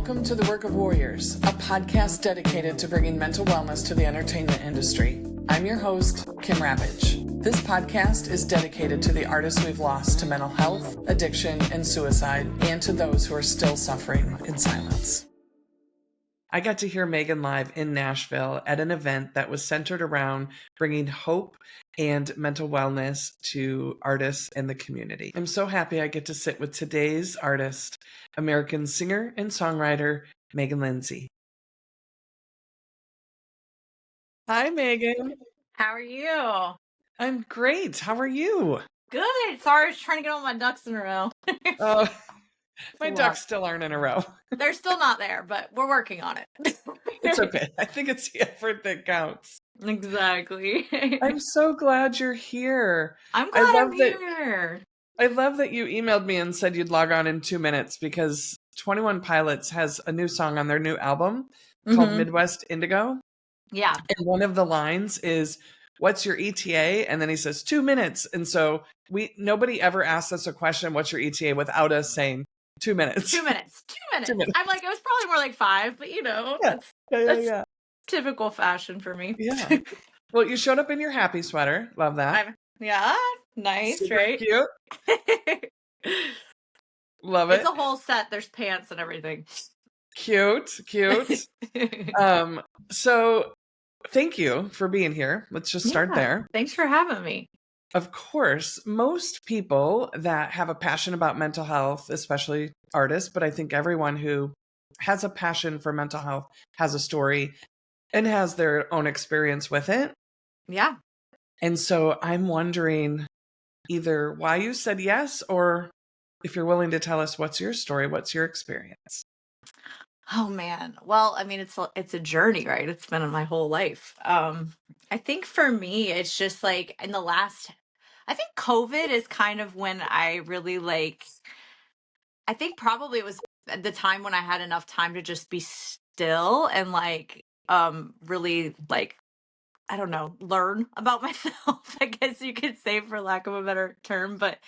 Welcome to The Work of Warriors, a podcast dedicated to bringing mental wellness to the entertainment industry. I'm your host, Kim Ravitch. This podcast is dedicated to the artists we've lost to mental health, addiction, and suicide, and to those who are still suffering in silence. I got to hear Meghan live in Nashville at an event that was centered around bringing hope and mental wellness to artists and the community. I'm so happy I get to sit with today's artist, American singer and songwriter, Meghan Linsey. Hi, Meghan. How are you? I'm great. How are you? Good. Sorry, I was trying to get all my ducks in a row. Oh, my ducks still aren't in a row. They're still not there, but we're working on it. It's okay. I think it's the effort that counts. Exactly. I'm so glad you're here. I'm glad I'm here. I love that you emailed me and said you'd log on in 2 minutes because 21 Pilots has a new song on their new album called Midwest Indigo. Yeah. And one of the lines is, "What's your ETA?" And then he says 2 minutes. And so nobody ever asked us a question, "What's your ETA?" without us saying 2 minutes. 2 minutes. 2 minutes. I'm like, it was probably more like 5, but that's typical fashion for me. Yeah. Well, you showed up in your happy sweater. Love that. Nice, Super right? Cute. Love it. It's a whole set. There's pants and everything. Cute. So thank you for being here. Let's just start there. Thanks for having me. Of course, most people that have a passion about mental health, especially artists, but I think everyone who has a passion for mental health has a story and has their own experience with it. Yeah. And so I'm wondering either why you said yes, or if you're willing to tell us what's your story, what's your experience? Oh man. Well, I mean, it's a journey, right? It's been my whole life. I think for me, it's just like I think COVID is kind of when I really I think probably it was at the time when I had enough time to just be still and really I don't know, learn about myself, I guess you could say, for lack of a better term. But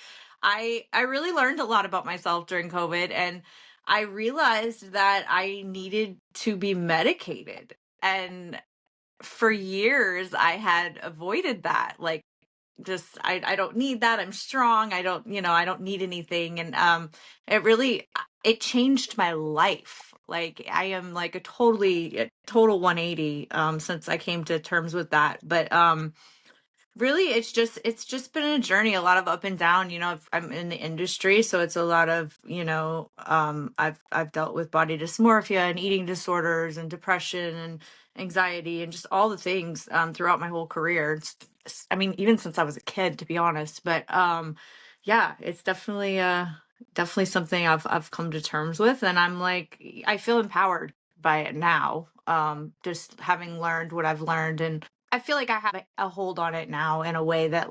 I really learned a lot about myself during COVID, and I realized that I needed to be medicated. And for years I had avoided that. I don't need that. I'm strong. I don't need anything. And it changed my life. Like, I am like a total 180 since I came to terms with that. But really, it's just been a journey, a lot of up and down. I'm in the industry, so it's a lot of, I've dealt with body dysmorphia and eating disorders and depression and anxiety and just all the things throughout my whole career. I mean, even since I was a kid, to be honest. But it's definitely something I've come to terms with, and I feel empowered by it now. Just having learned what I've learned, and I feel like I have a hold on it now in a way that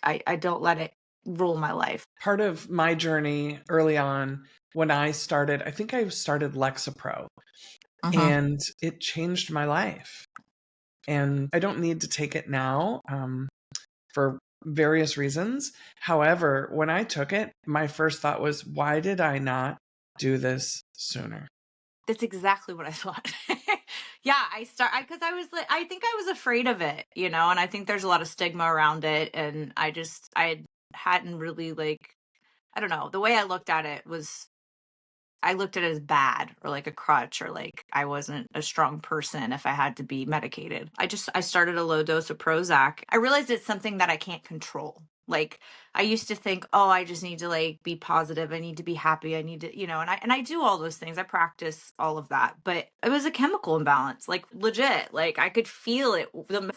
I don't let it rule my life. Part of my journey early on, when I started Lexapro, and it changed my life. And I don't need to take it now for various reasons. However, when I took it, my first thought was, why did I not do this sooner? That's exactly what I thought. Yeah, I think I was afraid of it, and I think there's a lot of stigma around it. And I hadn't really I don't know, the way I looked at it was, I looked at it as bad, or like a crutch, or like I wasn't a strong person if I had to be medicated. I started a low dose of Prozac. I realized it's something that I can't control. Like, I used to think, oh, I just need to be positive. I need to be happy. I need to, and I do all those things. I practice all of that, but it was a chemical imbalance, legit. I could feel it.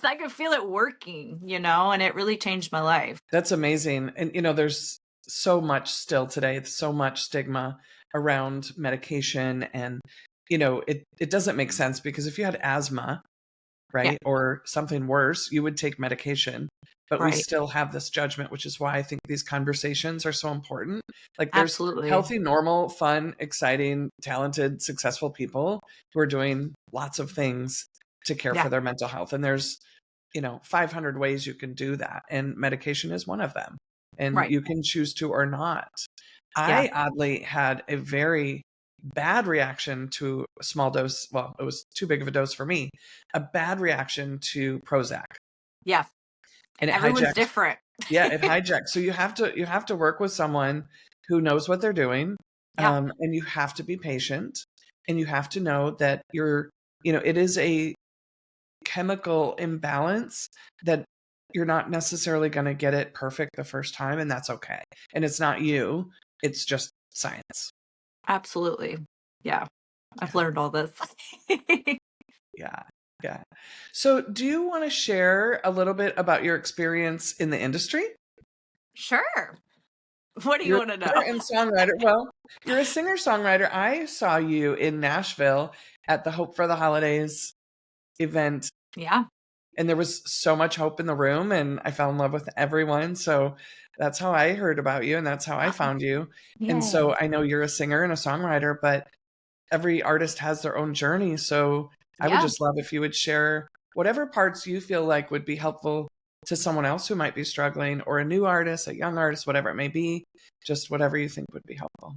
I could feel it working, and it really changed my life. That's amazing. And, there's so much still today, so much stigma around medication. And, it doesn't make sense, because if you had asthma, right, or something worse, you would take medication. But we still have this judgment, which is why I think these conversations are so important. There's Absolutely. Healthy, normal, fun, exciting, talented, successful people who are doing lots of things to care for their mental health. And there's, 500 ways you can do that. And medication is one of them. And you can choose to or not. I oddly had a very bad reaction to a small dose. Well, it was too big of a dose for me. A bad reaction to Prozac. Yeah. And it Everyone's hijacked. different. Yeah, it hijacked. So you have to work with someone who knows what they're doing. Yeah. And you have to be patient, and you have to know that it is a chemical imbalance that you're not necessarily going to get it perfect the first time, and that's okay. And it's not you, it's just science. Absolutely. Yeah. I've Yeah. learned all this. Yeah. Yeah. So do you want to share a little bit about your experience in the industry? Sure. What do you You're want to a know? singer and songwriter. Well, you're a singer-songwriter. I saw you in Nashville at the Hope for the Holidays event, Yeah. and there was so much hope in the room, and I fell in love with everyone. So that's how I heard about you, and that's how I Oh, found you. And yay. so I know you're a singer and a songwriter, but every artist has their own journey. So I would Yeah. just love if you would share whatever parts you feel like would be helpful to someone else who might be struggling, or a new artist, a young artist, whatever it may be, just whatever you think would be helpful.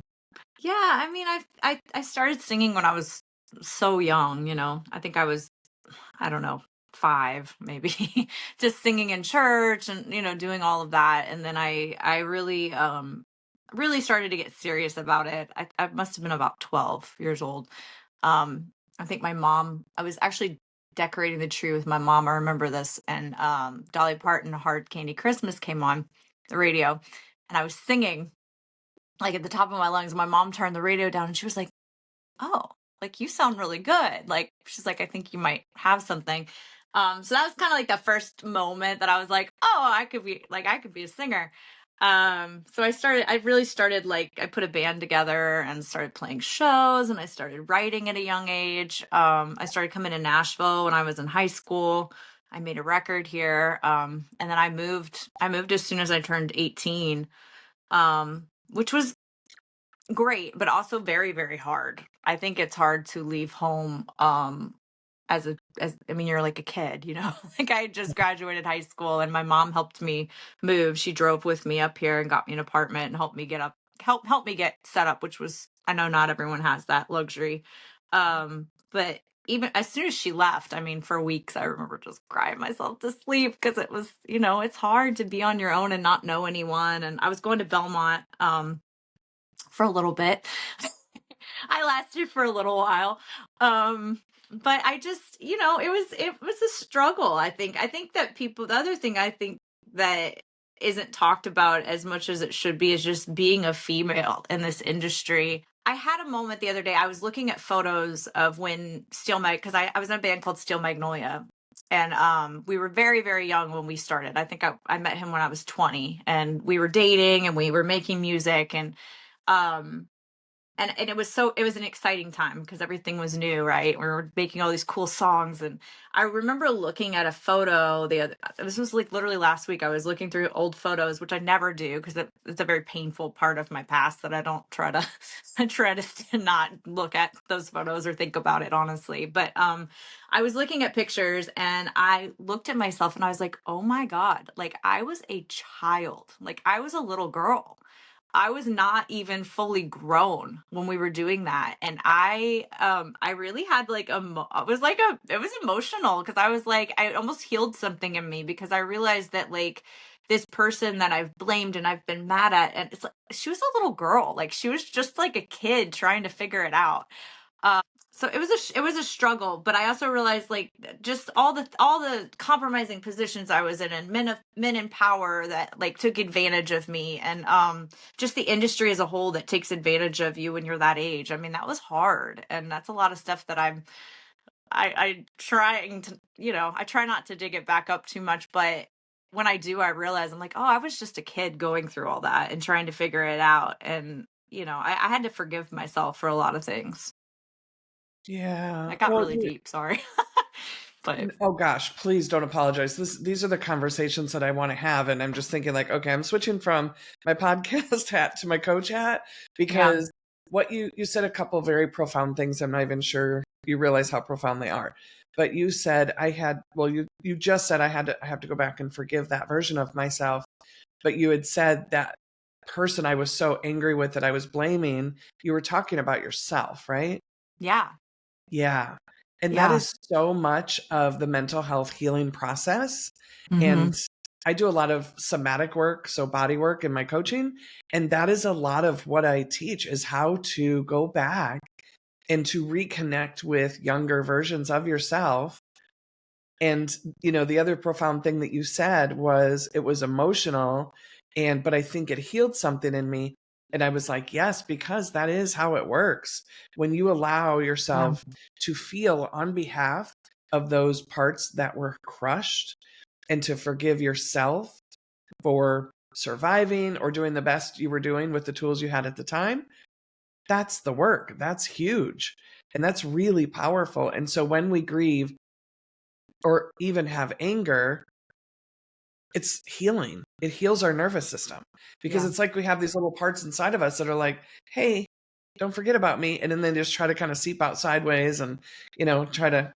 Yeah. I mean, I started singing when I was so young, I think I was, I don't know, 5 maybe, just singing in church and, doing all of that. And then I really started to get serious about it. I must have been about 12 years old. I think I was actually decorating the tree with my mom. I remember this. And Dolly Parton Hard Candy Christmas came on the radio, and I was singing like at the top of my lungs. My mom turned the radio down and she was like, "Oh, like you sound really good." Like she's like, "I think you might have something." So that was kind of like the first moment that I was like, "Oh, I could be a singer." So I really started, like, I put a band together and started playing shows, and I started writing at a young age. I started coming to Nashville when I was in high school. I made a record here. And then I moved as soon as I turned 18. Which was great, but also very, very hard. I think it's hard to leave home, as I mean, you're like a kid, Like I had just graduated high school and my mom helped me move. She drove with me up here and got me an apartment and help me get set up, which was, I know not everyone has that luxury. But even as soon as she left, I mean, for weeks I remember just crying myself to sleep because it was, it's hard to be on your own and not know anyone. And I was going to Belmont for a little bit. I lasted for a little while. But I just, it was a struggle, I think. I think that the other thing I think that isn't talked about as much as it should be is just being a female in this industry. I had a moment the other day. I was looking at photos of when because I was in a band called Steel Magnolia. And we were very, very young when we started. I think I met him when I was 20, and we were dating and we were making music, um and it was an exciting time because everything was new, right? We were making all these cool songs. And I remember looking at a photo this was like literally last week. I was looking through old photos, which I never do because it's a very painful part of my past that I don't try to I try to not look at those photos or think about it, honestly. But I was looking at pictures and I looked at myself and I was like, oh my God, like I was a child, like I was a little girl. I was not even fully grown when we were doing that. And I really had like it was emotional because I was like, I almost healed something in me because I realized that, like, this person that I've blamed and I've been mad at, and it's like she was a little girl, like she was just like a kid trying to figure it out. So it was a struggle, but I also realized, like, just all the compromising positions I was in, and men in power that, like, took advantage of me, and just the industry as a whole that takes advantage of you when you're that age. I mean, that was hard, and that's a lot of stuff that I trying to, I try not to dig it back up too much, but when I do, I realize I'm like, oh, I was just a kid going through all that and trying to figure it out, and I had to forgive myself for a lot of things. Yeah. That got Well, really deep, sorry. But oh gosh, please don't apologize. These are the conversations that I want to have. And I'm just thinking, like, okay, I'm switching from my podcast hat to my coach hat, yeah, because what you said a couple of very profound things. I'm not even sure you realize how profound they are. But you said you just said I have to go back and forgive that version of myself. But you had said that person I was so angry with that I was blaming, you were talking about yourself, right? Yeah. Yeah. And that Yeah. is so much of the mental health healing process. Mm-hmm. And I do a lot of somatic work, so body work in my coaching. And that is a lot of what I teach is how to go back and to reconnect with younger versions of yourself. And, the other profound thing that you said was it was emotional. But I think it healed something in me. And I was like, yes, because that is how it works. When you allow Yeah. yourself to feel on behalf of those parts that were crushed and to forgive yourself for surviving or doing the best you were doing with the tools you had at the time, that's the work. That's huge. And that's really powerful. And so when we grieve or even have anger, it's healing. It heals our nervous system because Yeah. it's like we have these little parts inside of us that are like, hey, don't forget about me. And then they just try to kind of seep out sideways and, try to,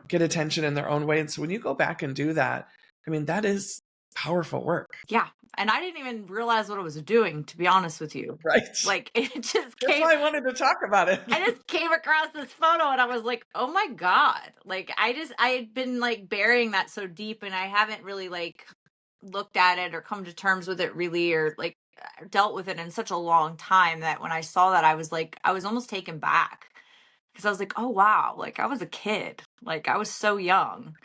get attention in their own way. And so when you go back and do that, I mean, that is powerful work. Yeah. And I didn't even realize what I was doing, to be honest with you. Right. Like it just That's came. why I wanted to talk about it. I just came across this photo and I was like, oh my God. Like I had been like burying that so deep and I haven't really like looked at it or come to terms with it really or like dealt with it in such a long time that when I saw that I was almost taken back because I was like, oh wow, like I was a kid. Like I was so young.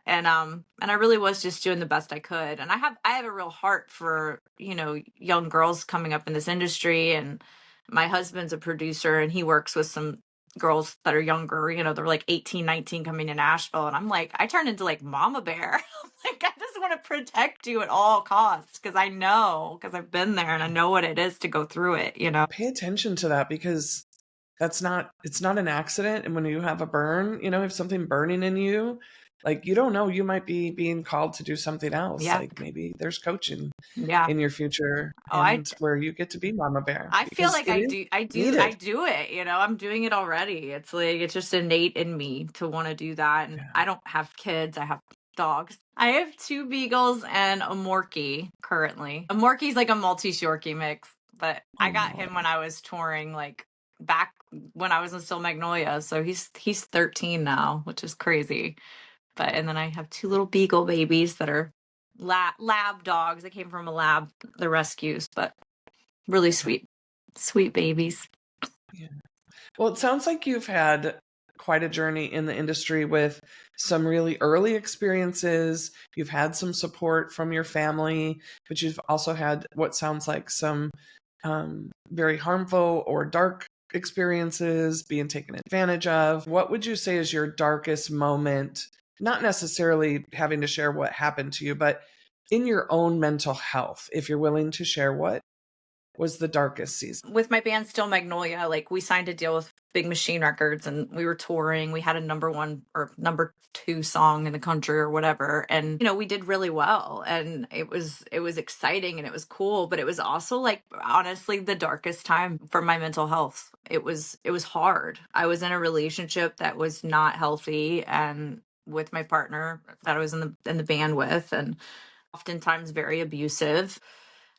And I really was just doing the best I could. And I have a real heart for, young girls coming up in this industry. And my husband's a producer and he works with some girls that are younger, they're like 18, 19 coming to Nashville. And I'm like, I turned into like mama bear. I'm like, I just want to protect you at all costs because I've been there and I know what it is to go through it. Pay attention to that because it's not an accident. And when you have a burn, if something burning in you, like you don't know, you might be being called to do something else. Yeah. Like maybe there's coaching Yeah. in your future Oh, and where you get to be mama bear I feel because like it I is do, I needed. do it, I'm doing it already. It's like, it's just innate in me to want to do that. And Yeah. I don't have kids. I have dogs. I have 2 beagles and a Morkie currently. A Morkie's like a Maltese Yorkie mix, but I got him when I was touring, like back when I was in Still Magnolia. So he's 13 now, which is crazy. And then I have 2 little beagle babies that are lab dogs. They came from a lab, the rescues, but really sweet babies. Yeah. Well, it sounds like you've had quite a journey in the industry with some really early experiences. You've had some support from your family, but you've also had what sounds like some very harmful or dark experiences, being taken advantage of. What would you say is your darkest moment? Not necessarily having to share what happened to you, but in your own mental health, if you're willing to share, what was the darkest season? With my band Still Magnolia, like we signed a deal with Big Machine Records and we were touring. We had a #1 or #2 song in the country or whatever. And we did really well and it was exciting and it was cool, but it was also like honestly the darkest time for my mental health. It was hard. I was in a relationship that was not healthy and with my partner that I was in the band with and oftentimes very abusive.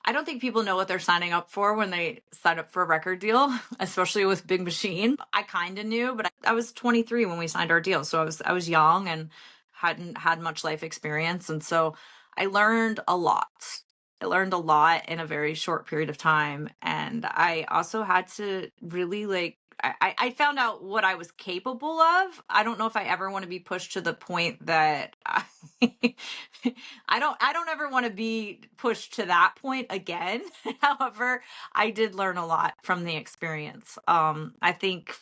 I don't think people know what they're signing up for when they sign up for a record deal, especially with Big Machine. I kind of knew, but I was 23 when we signed our deal. So I was young and hadn't had much life experience. And so I learned a lot. I learned a lot in a very short period of time. And I also had to really I found out what I was capable of. I don't know if I ever want to be pushed to the point that I don't ever want to be pushed to that point again. However, I did learn a lot from the experience. I think,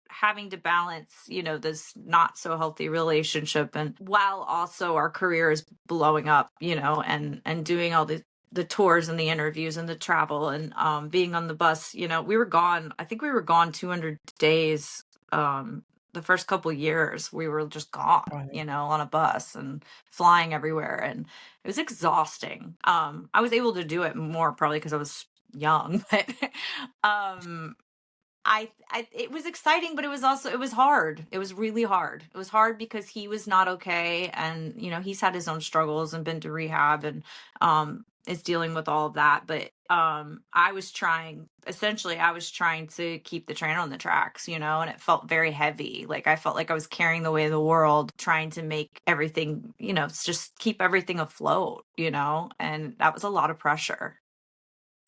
having to balance, this not so healthy relationship and while also our career is blowing up, and doing all the tours and the interviews and the travel and being on the bus, we were gone. I think we were gone 200 days. The first couple years we were just gone, Right. on a bus and flying everywhere. And it was exhausting. I was able to do it more probably because I was young, but it was exciting, but it was hard. It was really hard. It was hard because he was not okay. And, he's had his own struggles and been to rehab and, is dealing with all of that. But I was trying to keep the train on the tracks, and it felt very heavy. Like I felt like I was carrying the weight of the world, trying to make everything, just keep everything afloat, and that was a lot of pressure.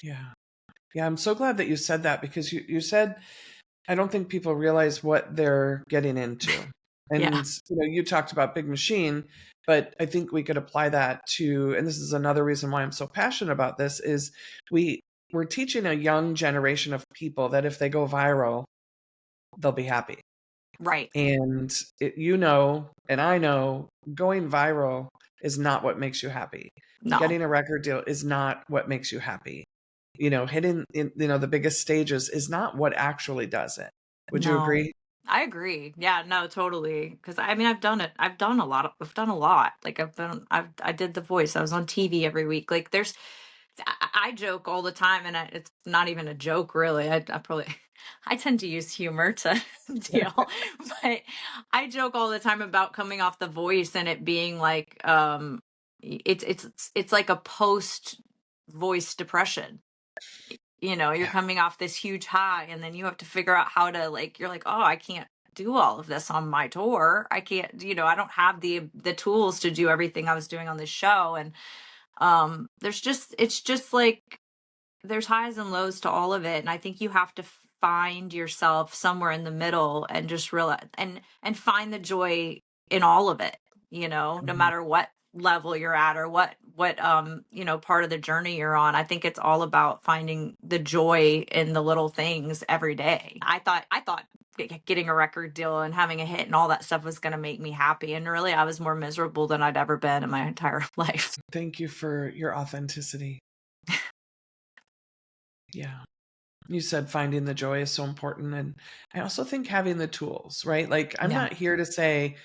Yeah. Yeah. I'm so glad that you said that, because you said, I don't think people realize what they're getting into. Yeah. And, you talked about Big Machine, but I think we could apply that to, and this is another reason why I'm so passionate about this, is we're teaching a young generation of people that if they go viral, they'll be happy. Right. And and I know, going viral is not what makes you happy. No. Getting a record deal is not what makes you happy. Hitting the biggest stages is not what actually does it. Would you No. agree? I agree. Yeah, no, totally. Because I mean, I've done it. I've done a lot. I've done a lot. Like I did The Voice. I was on TV every week. Like I joke all the time, and it's not even a joke, really. I probably, I tend to use humor to deal, but I joke all the time about coming off The Voice and it being like, it's like a post voice depression. You're Yeah. coming off this huge high, and then you have to figure out how to, like, you're like, oh, I can't do all of this on my tour. I can't, I don't have the tools to do everything I was doing on this show. And it's just like there's highs and lows to all of it, and I think you have to find yourself somewhere in the middle and just realize and find the joy in all of it, no Mhm. matter what level you're at or what part of the journey you're on. I think it's all about finding the joy in the little things every day. I thought getting a record deal and having a hit and all that stuff was going to make me happy, and really I was more miserable than I'd ever been in my entire life. Thank you for your authenticity. Yeah. You said finding the joy is so important. And I also think having the tools, right? Like, I'm Yeah. not here to say,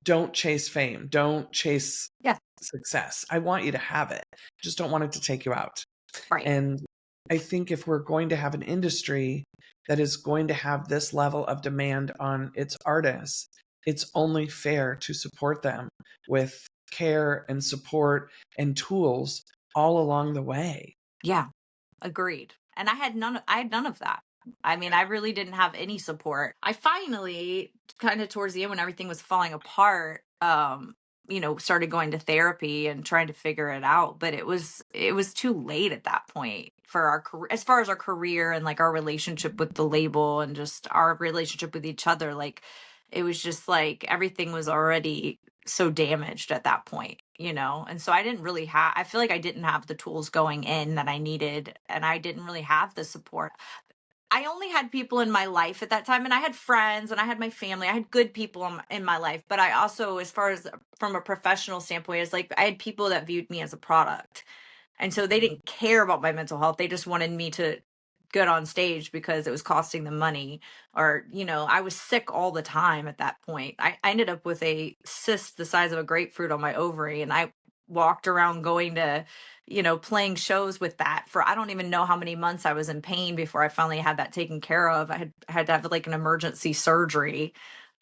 don't chase fame, don't chase Yeah. success. I want you to have it. Just don't want it to take you out. Right. And I think if we're going to have an industry that is going to have this level of demand on its artists, it's only fair to support them with care and support and tools all along the way. Yeah. Agreed. And I had none of that. I mean, I really didn't have any support. I finally, kind of towards the end when everything was falling apart, started going to therapy and trying to figure it out, but it was too late at that point for our career, as far as our career and like our relationship with the label and just our relationship with each other. Like it was just like everything was already so damaged at that point, and so I feel like I didn't have the tools going in that I needed, and I didn't really have the support. I only had people in my life at that time, and I had friends and I had my family. I had good people in my life, but I also, as far as from a professional standpoint, is like I had people that viewed me as a product. And so they didn't care about my mental health. They just wanted me to get on stage because it was costing them money. Or, I was sick all the time at that point. I ended up with a cyst the size of a grapefruit on my ovary. And I walked around going to, playing shows with that for I don't even know how many months I was in pain before I finally had that taken care of. I had to have like an emergency surgery.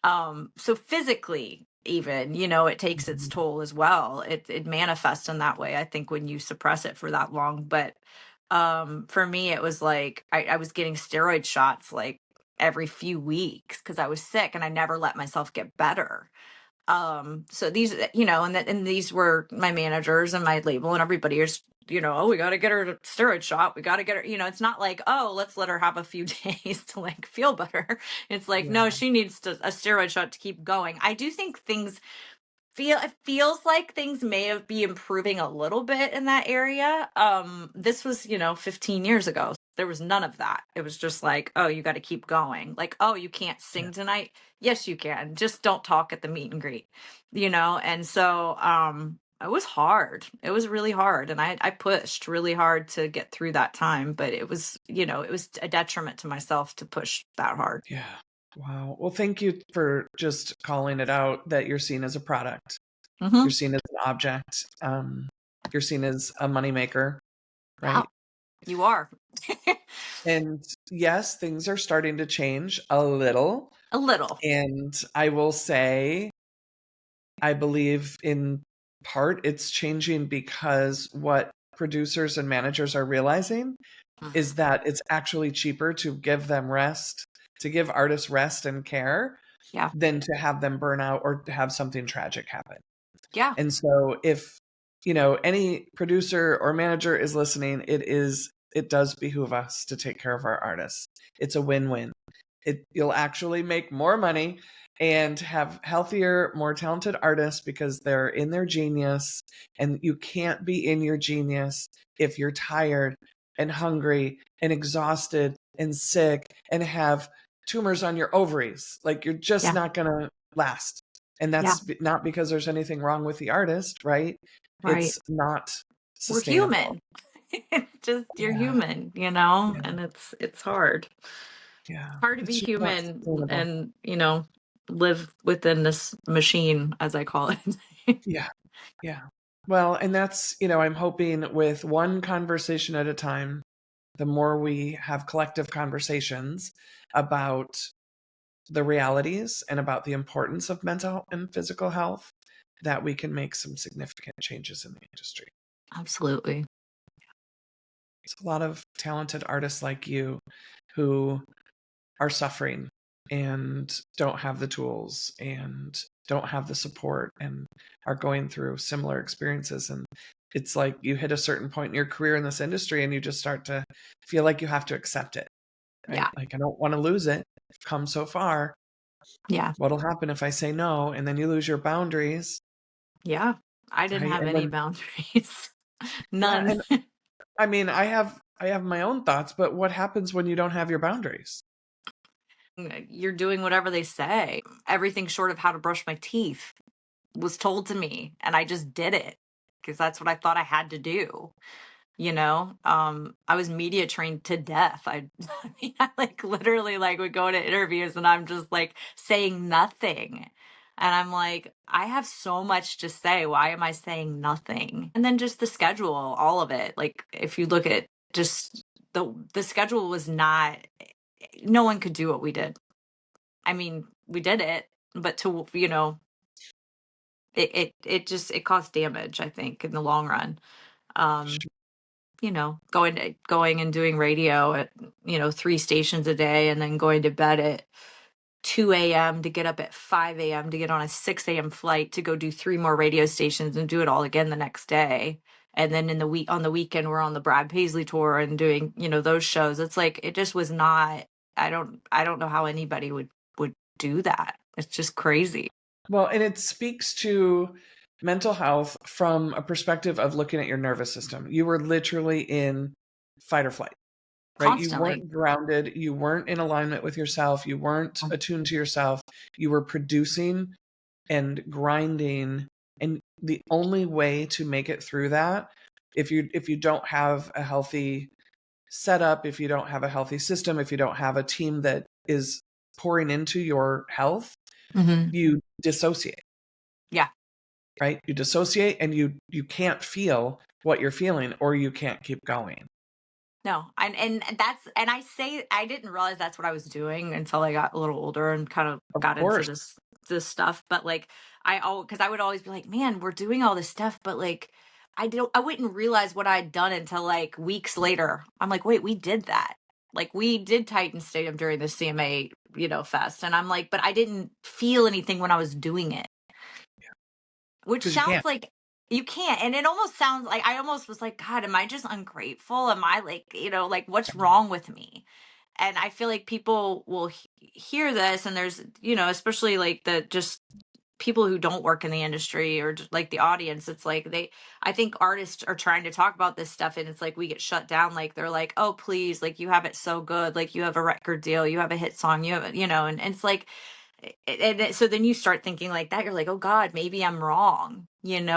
So physically, even, it takes its Mhm. toll as well. It manifests in that way, I think, when you suppress it for that long. But for me, it was like I was getting steroid shots like every few weeks because I was sick and I never let myself get better. So these, and these were my managers and my label and everybody is, oh, we got to get her a steroid shot. We got to get her, it's not like, oh, let's let her have a few days to like feel better. It's like, Yeah. no, she needs a steroid shot to keep going. I do think it feels like things may have be improving a little bit in that area. This was, 15 years ago. There was none of that. It was just like, oh, you got to keep going. Like, oh, you can't Yeah. sing tonight. Yes, you can. Just don't talk at the meet and greet, And so, it was hard. It was really hard. And I pushed really hard to get through that time, but it was, it was a detriment to myself to push that hard. Yeah. Wow. Well, thank you for just calling it out that you're seen as a product. You're Hmm. seen as an object. You're seen as a moneymaker, Yeah, right? you are. And yes, things are starting to change a little. A little. And I will say, I believe in part it's changing because what producers and managers are realizing is that it's actually cheaper to give them rest, to give artists rest and care Yeah. than to have them burn out or to have something tragic happen. Yeah. And so if, any producer or manager is listening, it does behoove us to take care of our artists. It's a win-win. You'll actually make more money and have healthier, more talented artists because they're in their genius. And you can't be in your genius if you're tired and hungry and exhausted and sick and have tumors on your ovaries. Like, you're just Yeah. not going to last. And that's not because there's anything wrong with the artist, right? Right. It's not We're sustainable. human. Just you're Yeah. human, Yeah. and it's hard. Yeah. Hard to It's be just not human sustainable. and, live within this machine, as I call it. Yeah. Yeah. Well, and that's, I'm hoping with one conversation at a time, the more we have collective conversations about the realities and about the importance of mental and physical health, that we can make some significant changes in the industry. Absolutely. There's a lot of talented artists like you who are suffering and don't have the tools and don't have the support and are going through similar experiences. And it's like you hit a certain point in your career in this industry and you just start to feel like you have to accept it, right? Yeah. Like, I don't want to lose it. I've come so far. Yeah. What'll happen if I say no? And then you lose your boundaries, Yeah. I didn't right? have And any then, boundaries. yeah. None. And I mean, I have my own thoughts, but what happens when you don't have your boundaries? You're doing whatever they say. Everything short of how to brush my teeth was told to me, and I just did it because that's what I thought I had to do. I was media trained to death. I mean, I like literally like would go to interviews and I'm just like saying nothing. And I'm like, I have so much to say. Why am I saying nothing? And then just the schedule, all of it. Like, if you look at just the schedule was not, no one could do what we did. I mean, we did it, but it caused damage, I think, in the long run. Um, going and doing radio at, 3 stations a day and then going to bed at 2 a.m. to get up at 5 a.m. to get on a 6 a.m. flight to go do 3 more radio stations and do it all again the next day. And then on the weekend, we're on the Brad Paisley tour and doing, those shows. It's like, it just was not, I don't know how anybody would do that. It's just crazy. Well, and it speaks to mental health from a perspective of looking at your nervous system. You were literally in fight or flight, right? You Constantly. weren't grounded. You weren't in alignment with yourself. You weren't attuned to yourself. You were producing and grinding. And the only way to make it through that, if you don't have a healthy setup, if you don't have a healthy system, if you don't have a team that is pouring into your health, you dissociate. Yeah. Right? You dissociate and you can't feel what you're feeling, or you can't keep going. No, and I didn't realize that's what I was doing until I got a little older and kind of Of got into course. this stuff. But like, because I would always be like, man, we're doing all this stuff, but like, I wouldn't realize what I'd done until like weeks later. I'm like, wait, we did that. Like, we did Titan Stadium during the CMA, fest, and I'm like, but I didn't feel anything when I was doing it. Which 'Cause you sounds can't. like you can't. And it almost sounds like I almost was like, God, am I just ungrateful? Am I like, like, what's wrong with me? And I feel like people will hear this, and there's, especially like the just people who don't work in the industry or just like the audience. It's like I think artists are trying to talk about this stuff, and it's like we get shut down. Like, they're like, oh, please, like, you have it so good. Like, you have a record deal, you have a hit song, you have, and it's like, so then you start thinking like that. You're like, oh God, maybe I'm wrong,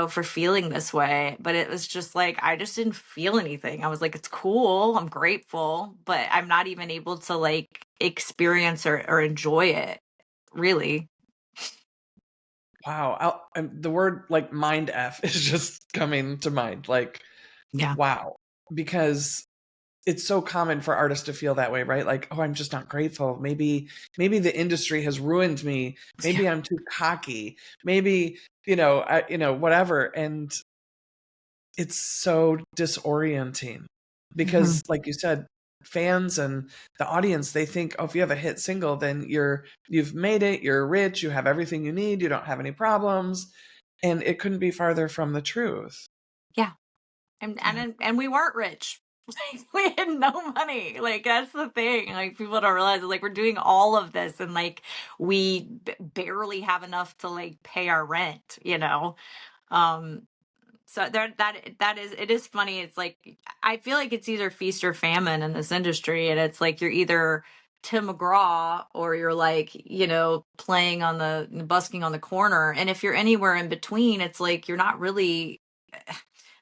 for feeling this way. But it was just like, I just didn't feel anything. I was like, it's cool, I'm grateful, but I'm not even able to like experience or enjoy it, really. Wow. The word like mind F is just coming to mind. Like, Yeah. wow. Because it's so common for artists to feel that way, right? Like, oh, I'm just not grateful. Maybe the industry has ruined me. Maybe I'm too cocky. Maybe, whatever. And it's so disorienting Mhm. because, like you said, fans and the audience, they think, oh, if you have a hit single, then you've made it, you're rich, you have everything you need, you don't have any problems. And it couldn't be farther from the truth. Yeah. Yeah. And we weren't rich. Like, we had no money. Like, that's the thing. Like, people don't realize, like, we're doing all of this and, like, we barely have enough to, like, pay our rent, you know? Um, so that is, it is funny. It's like, I feel like it's either feast or famine in this industry. And it's like, you're either Tim McGraw or you're like, playing on busking on the corner. And if you're anywhere in between, it's like, you're not really,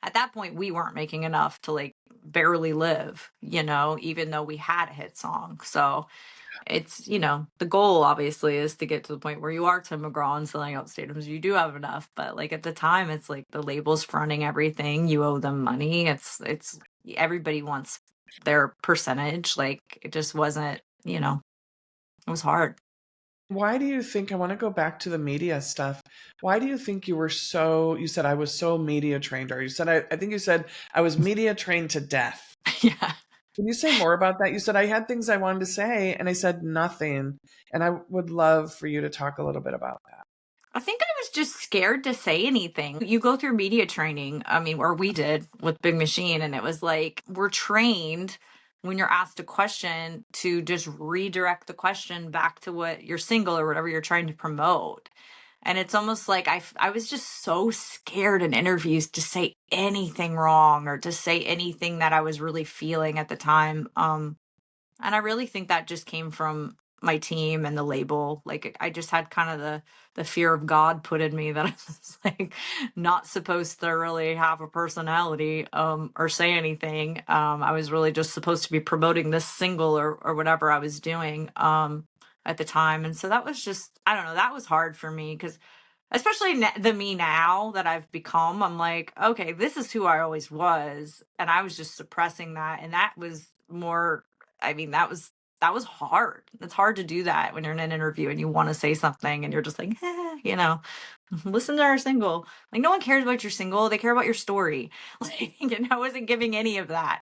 at that point, we weren't making enough to like barely live, even though we had a hit song. So it's, the goal obviously is to get to the point where you are Tim McGraw and selling out stadiums. You do have enough, but like at the time, it's like the label's fronting everything. You owe them money. It's everybody wants their percentage. Like it just wasn't, it was hard. Why do you think, I want to go back to the media stuff. Why do you think you said I was so media trained, or you said, I think you said I was media trained to death. Yeah. Can you say more about that? You said I had things I wanted to say and I said nothing. And I would love for you to talk a little bit about that. I think I was just scared to say anything. You go through media training, I mean, or we did with Big Machine, and it was like we're trained when you're asked a question to just redirect the question back to what your single or whatever you're trying to promote. And it's almost like I was just so scared in interviews to say anything wrong or to say anything that I was really feeling at the time. And I really think that just came from my team and the label. Like I just had kind of the fear of God put in me that I was like not supposed to really have a personality or say anything. I was really just supposed to be promoting this single or whatever I was doing at the time. And so that was just, I don't know, that was hard for me because especially the me now that I've become, I'm like, okay, this is who I always was, and I was just suppressing that, and that was more. I mean, that was hard. It's hard to do that when you're in an interview and you want to say something, and you're just like, listen to our single. Like, no one cares about your single; they care about your story. Like, and I wasn't giving any of that.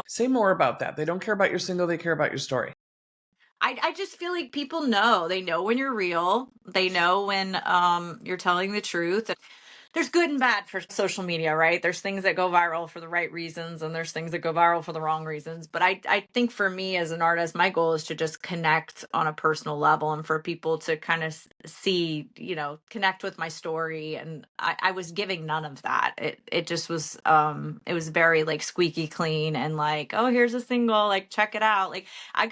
Say more about that. They don't care about your single, they care about your story. I just feel like people know. They know when you're real. They know when you're telling the truth. There's good and bad for social media, right? There's things that go viral for the right reasons and there's things that go viral for the wrong reasons. But I think for me as an artist, my goal is to just connect on a personal level and for people to kind of see, connect with my story. And I was giving none of that. It just was, it was very like squeaky clean and like, oh, here's a single, like, check it out. Like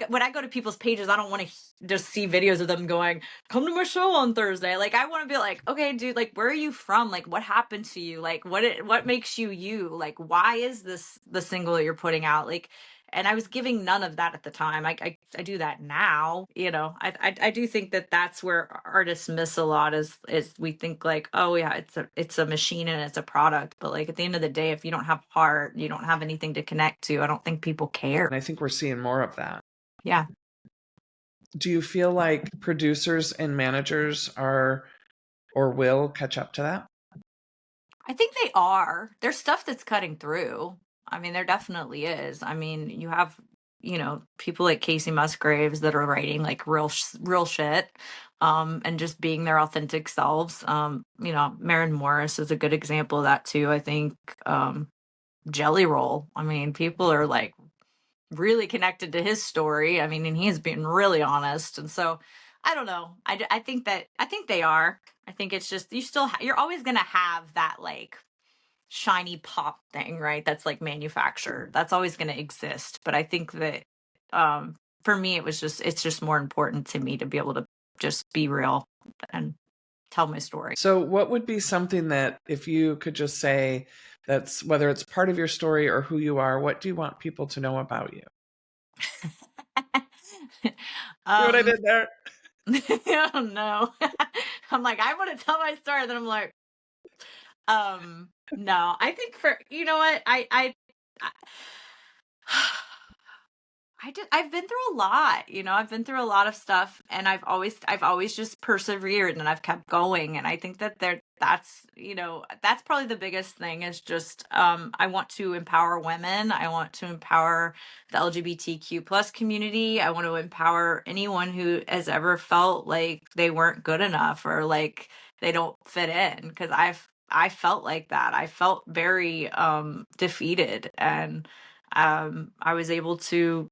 when I go to people's pages, I don't want to just see videos of them going, come to my show on Thursday. Like I want to be like, okay, dude, like where are you from? Like what happened to you? Like what makes you you? Like why is this the single that you're putting out? Like and I was giving none of that at the time. I do that now, I do think that that's where artists miss a lot is we think like, oh yeah, it's a machine and it's a product, but like at the end of the day, if you don't have heart, you don't have anything to connect to, I don't think people care. And I think we're seeing more of that. Yeah. Do you feel like producers and managers are or will catch up to that? I think they are. There's stuff that's cutting through. I mean, there definitely is. I mean, you have, people like Casey Musgraves that are writing like real shit, and just being their authentic selves. Maren Morris is a good example of that too. I think, Jelly Roll. I mean, people are like really connected to his story. I mean, and he's being really honest. And so I don't know. I think they are. I think it's just, you're always going to have that like shiny pop thing, right? That's like manufactured. That's always going to exist. But I think that, for me, it's just more important to me to be able to just be real and tell my story. So, what would be something that if you could just say that's whether it's part of your story or who you are, what do you want people to know about you? See what I um, did there? I don't know. I'm like, I want to tell my story. Then I'm like, no, I think for, you know what? I I've been through a lot, I've been through a lot of stuff, and I've always just persevered, and I've kept going. And I think that that's probably the biggest thing is just, I want to empower women. I want to empower the LGBTQ plus community. I want to empower anyone who has ever felt like they weren't good enough or like they don't fit in. Cause I felt like that. I felt very, defeated, and I was able to,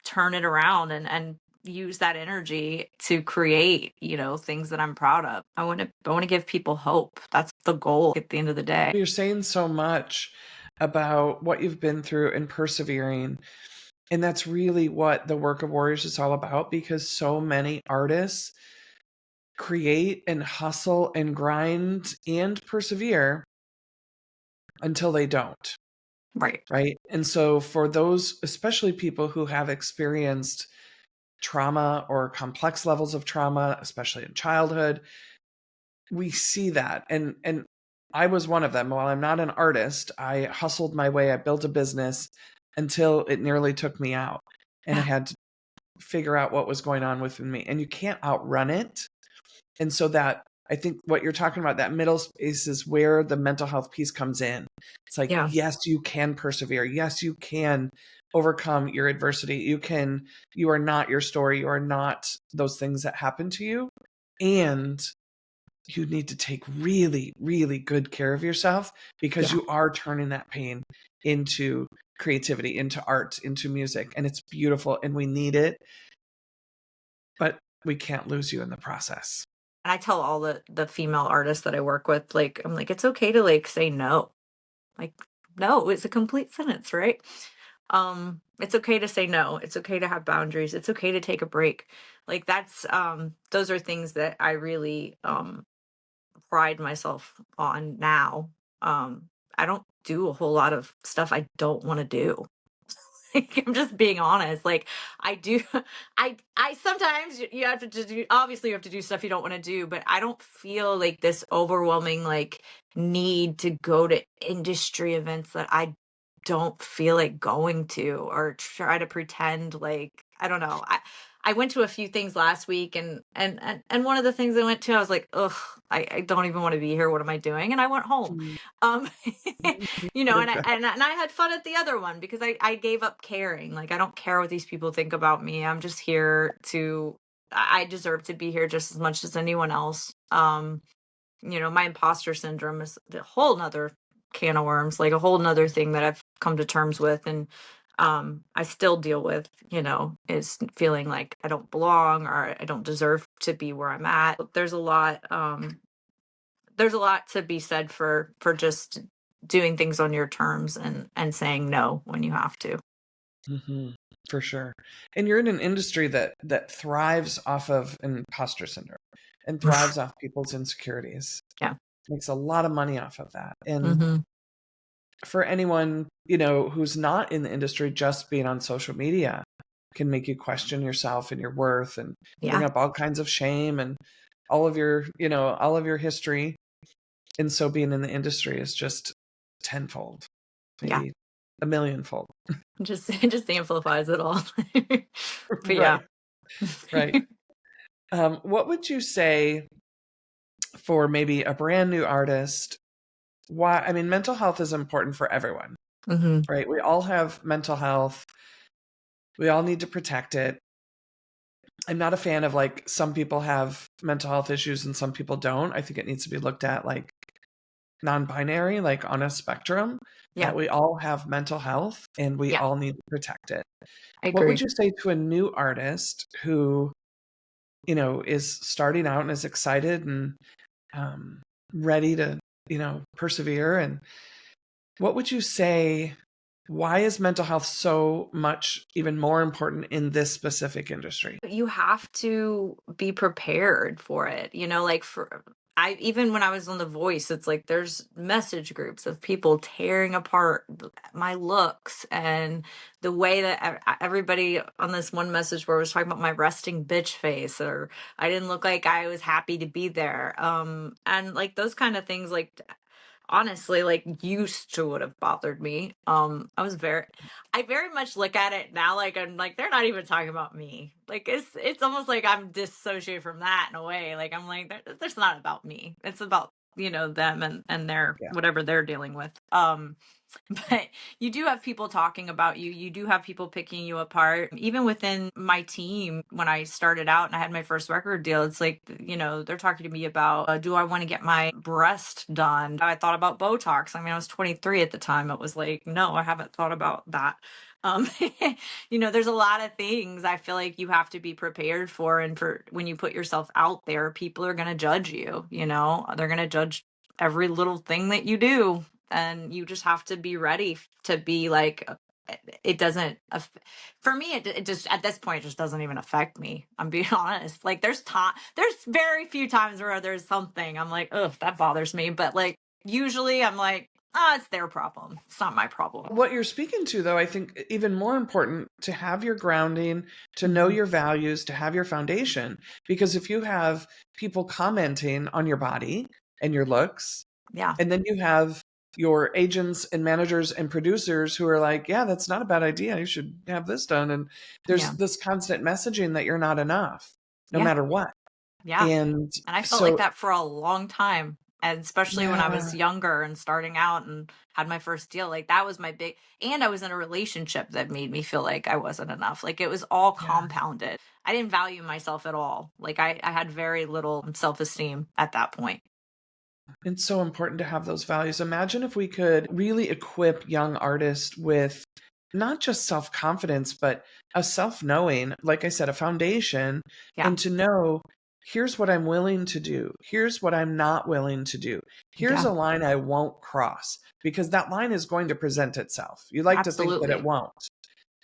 turn it around and use that energy to create, things that I'm proud of. I want to give people hope. That's the goal at the end of the day. You're saying so much about what you've been through and persevering. And that's really what the work of Warriors is all about, because so many artists create and hustle and grind and persevere until they don't. Right. Right. And so for those, especially people who have experienced trauma or complex levels of trauma, especially in childhood, we see that. And I was one of them. While I'm not an artist, I hustled my way. I built a business until it nearly took me out. And I Yeah. had to figure out what was going on within me. And you can't outrun it. And so that, I think what you're talking about, that middle space is where the mental health piece comes in. It's like, Yeah. yes, you can persevere. Yes, you can overcome your adversity. You are not your story. You are not those things that happen to you. And you need to take really, really good care of yourself, because Yeah. you are turning that pain into creativity, into art, into music. And it's beautiful and we need it, but we can't lose you in the process. And I tell all the female artists that I work with, like, I'm like, it's okay to like say no. Like, no, it's a complete sentence, right? It's okay to say no. It's okay to have boundaries. It's okay to take a break. Like that's those are things that I really pride myself on now. I don't do a whole lot of stuff I don't want to do. Like, I'm just being honest. Like I do, I sometimes you have to just do. Obviously, you have to do stuff you don't want to do, but I don't feel like this overwhelming like need to go to industry events that I don't feel like going to, or try to pretend like I don't know. I went to a few things last week, and one of the things I went to, I was like, ugh, I don't even want to be here. What am I doing? And I went home. Mm. Um, and I Okay. and I had fun at the other one because I gave up caring. Like I don't care what these people think about me. I'm just here to. I deserve to be here just as much as anyone else. My imposter syndrome is a whole nother can of worms, like a whole nother thing that I've come to terms with, and I still deal with, is feeling like I don't belong or I don't deserve to be where I'm at. There's a lot to be said for just doing things on your terms and saying no when you have to. Hmm. For sure. And you're in an industry that thrives off of imposter syndrome and thrives off people's insecurities. Yeah. Makes a lot of money off of that. And Hmm. for anyone, who's not in the industry, just being on social media can make you question yourself and your worth and bring Yeah. up all kinds of shame and all of your history. And so being in the industry is just tenfold, Yeah. maybe a millionfold. It just amplifies it all. But yeah. Right. Right. What would you say for maybe a brand new artist? Why? I mean, mental health is important for everyone, Hmm. right? We all have mental health. We all need to protect it. I'm not a fan of like some people have mental health issues and some people don't. I think it needs to be looked at like non-binary, like on a spectrum, Yeah. that we all have mental health and we Yeah. all need to protect it. I What would agree. you say to a new artist who, is starting out and is excited and ready to, persevere? And what would you say? Why is mental health so much even more important in this specific industry? You have to be prepared for it. Like for I even when I was on The Voice, it's like there's message groups of people tearing apart my looks and the way that everybody on this one message board was talking about my resting bitch face, or I didn't look like I was happy to be there. And like those kind of things, like honestly, like, used to would have bothered me. I very much look at it now like I'm like they're not even talking about me. Like it's almost like I'm dissociated from that in a way. Like I'm like there's not about me. It's about, them and their Yeah. whatever they're dealing with. But you do have people talking about you. You do have people picking you apart. Even within my team, when I started out and I had my first record deal, it's like, they're talking to me about, do I want to get my breast done? I thought about Botox. I mean, I was 23 at the time. It was like, no, I haven't thought about that. Um, there's a lot of things I feel like you have to be prepared for. And for when you put yourself out there, people are going to judge you, they're going to judge every little thing that you do, and you just have to be ready to be like it doesn't for me it just at this point just doesn't even affect me. I'm being honest. Like there's very few times where there's something I'm like, oh, that bothers me, but like usually I'm like, it's their problem, it's not my problem. What you're speaking to, though, I think even more important to have your grounding, to know your values, to have your foundation. Because if you have people commenting on your body and your looks, Yeah. and then you have your agents and managers and producers who are like, yeah, that's not a bad idea. You should have this done. And there's Yeah. this constant messaging that you're not enough, no Yeah. matter what. Yeah. And And I felt like so, that for a long time. And especially when I was yeah, younger and starting out and had my first deal, like that was my and I was in a relationship that made me feel like I wasn't enough. Like it was all yeah. compounded. I didn't value myself at all. Like I had very little self-esteem at that point. It's so important to have those values. Imagine if we could really equip young artists with not just self confidence, but a self knowing, like I said, a foundation, Yeah. and to know here's what I'm willing to do, here's what I'm not willing to do, here's Yeah. a line I won't cross, because that line is going to present itself. You like to think that it Absolutely. won't,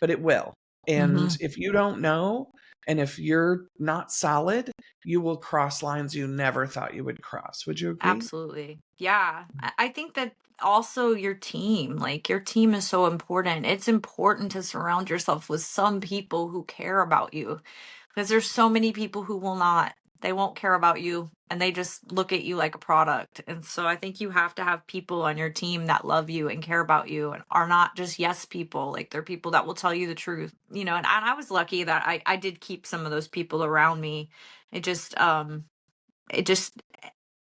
but it will. And Hmm. if you don't know, and if you're not solid, you will cross lines you never thought you would cross. Would you agree? Absolutely. Yeah. I think that also like your team is so important. It's important to surround yourself with some people who care about you, because there's so many people who will not. They won't care about you and they just look at you like a product. And so I think you have to have people on your team that love you and care about you and are not just yes people. Like they're people that will tell you the truth, and I was lucky that I did keep some of those people around me. It just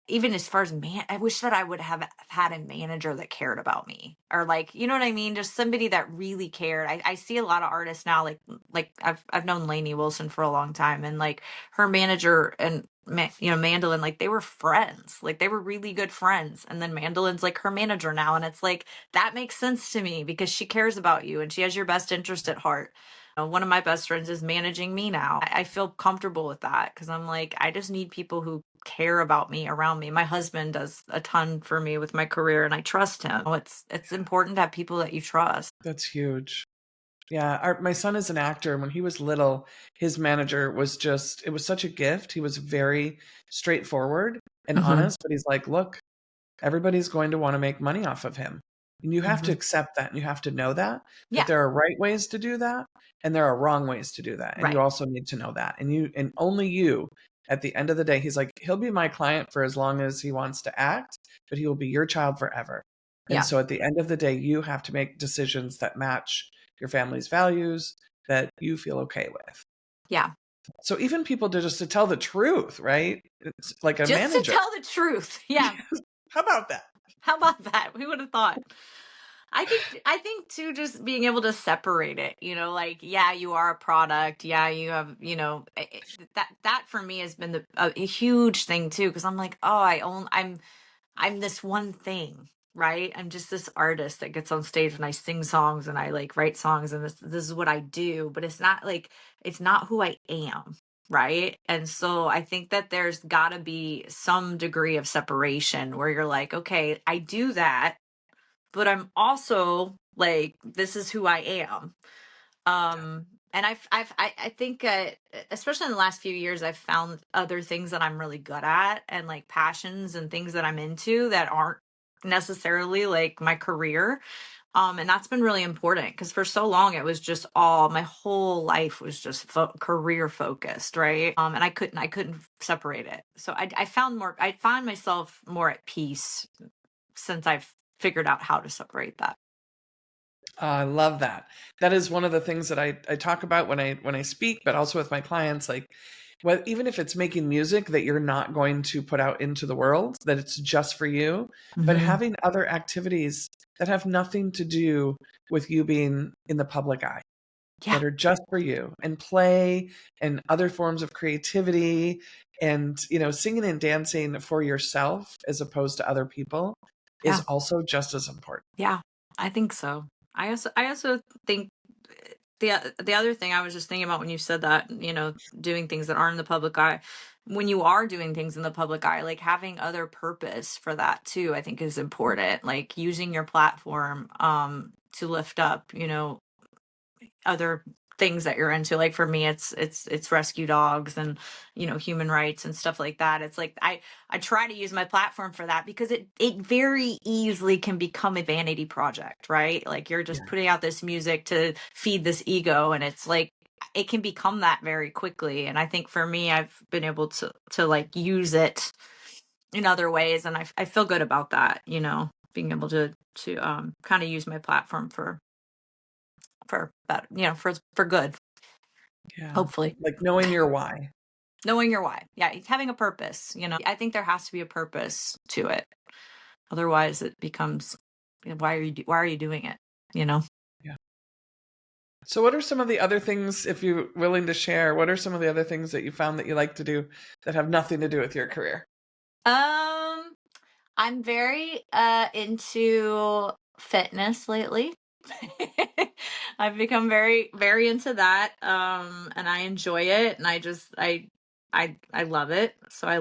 even as far as I wish that I would have had a manager that cared about me, or like, you know what I mean? Just somebody that really cared. I see a lot of artists now, like I've known Lainey Wilson for a long time, and like her manager and Mandolin, like they were friends, like they were really good friends. And then Mandolin's like her manager now. And it's like, that makes sense to me because she cares about you and she has your best interest at heart. One of my best friends is managing me now. I feel comfortable with that because I'm like, I just need people who care about me around me. My husband does a ton for me with my career and I trust him. It's important to have people that you trust. That's huge. Yeah, my son is an actor. When he was little, his manager was it was such a gift. He was very straightforward and Hmm. honest, but he's like, look, everybody's going to want to make money off of him. And you have to Hmm. accept that and you have to know that Yeah. there are right ways to do that and there are wrong ways to do that. And you Right. also need to know that. And only you at the end of the day, he's like, he'll be my client for as long as he wants to act, but he will be your child forever. And Yeah. so at the end of the day, you have to make decisions that match your family's values that you feel okay with. Yeah. So even people to tell the truth, right? It's like a Just to manager. tell the truth. Yeah. How about that? How about that? We would have thought. I think too, just being able to separate it, like, yeah, you are a product. Yeah, you have, that for me has been a huge thing too. Cause I'm like, oh, I'm this one thing, right? I'm just this artist that gets on stage and I sing songs and I like write songs and this is what I do, but it's not who I am. Right. And so I think that there's gotta be some degree of separation where you're like, okay, I do that, but I'm also like, this is who I am. And I think, especially in the last few years, I've found other things that I'm really good at and like passions and things that I'm into that aren't necessarily like my career. And that's been really important because for so long it was just my whole life was just career focused, right? And I couldn't separate it. So I find myself more at peace since I've figured out how to separate that. I love that. That is one of the things that I talk about when I speak, but also with my clients, like, well, even if it's making music that you're not going to put out into the world, that it's just for you, but Mm-hmm. having other activities that have nothing to do with you being in the public eye, Yeah. that are just for you, and play and other forms of creativity, and singing and dancing for yourself as opposed to other people is Yeah. also just as important. Yeah. I think so. I also think the other thing I was just thinking about when you said that, doing things that aren't in the public eye, when you are doing things in the public eye, like having other purpose for that too, I think is important. Like using your platform to lift up, other things that you're into. Like for me, it's rescue dogs and human rights and stuff like that. It's like I try to use my platform for that, because it very easily can become a vanity project, right? Like you're just Yeah. putting out this music to feed this ego, and it's like it can become that very quickly. And I think for me, I've been able to like use it in other ways, and I feel good about that, being able to kind of use my platform for better, for good, Yeah. hopefully. Like knowing your why. Knowing your why. Yeah, it's having a purpose, I think there has to be a purpose to it. Otherwise it becomes, why are you doing it, Yeah. So what are some of the other things, if you're willing to share, what are some of the other things that you found that you like to do that have nothing to do with your career? Um, I'm very into fitness lately. I've become very, very into that. And I enjoy it, and I love it. So I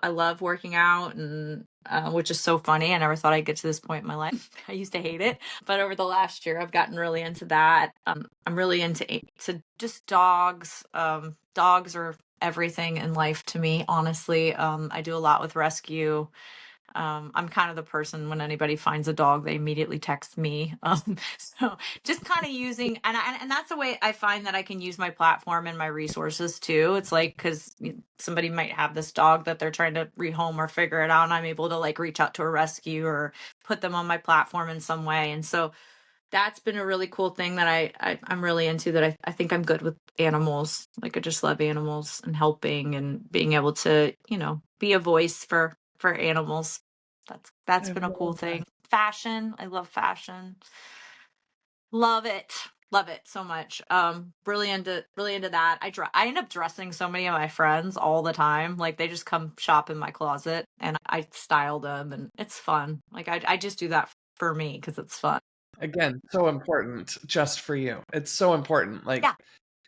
love working out, and which is so funny. I never thought I'd get to this point in my life. I used to hate it, but over the last year, I've gotten really into that. I'm really into just dogs. Dogs are everything in life to me, honestly. I do a lot with rescue. I'm kind of the person, when anybody finds a dog, they immediately text me. So just kind of using, and that's the way I find that I can use my platform and my resources too. It's like, because somebody might have this dog that they're trying to rehome or figure it out, and I'm able to like reach out to a rescue or put them on my platform in some way. And so that's been a really cool thing that I'm really into, that I think I'm good with animals. Like I just love animals and helping and being able to, be a voice for animals. That's I been a cool love that. thing. Fashion. I love fashion. Love it. Love it so much. Really into that. I end up dressing so many of my friends all the time. Like they just come shop in my closet and I style them, and it's fun. Like I just do that for me because it's fun. Again, so important just for you. It's so important. Like Yeah.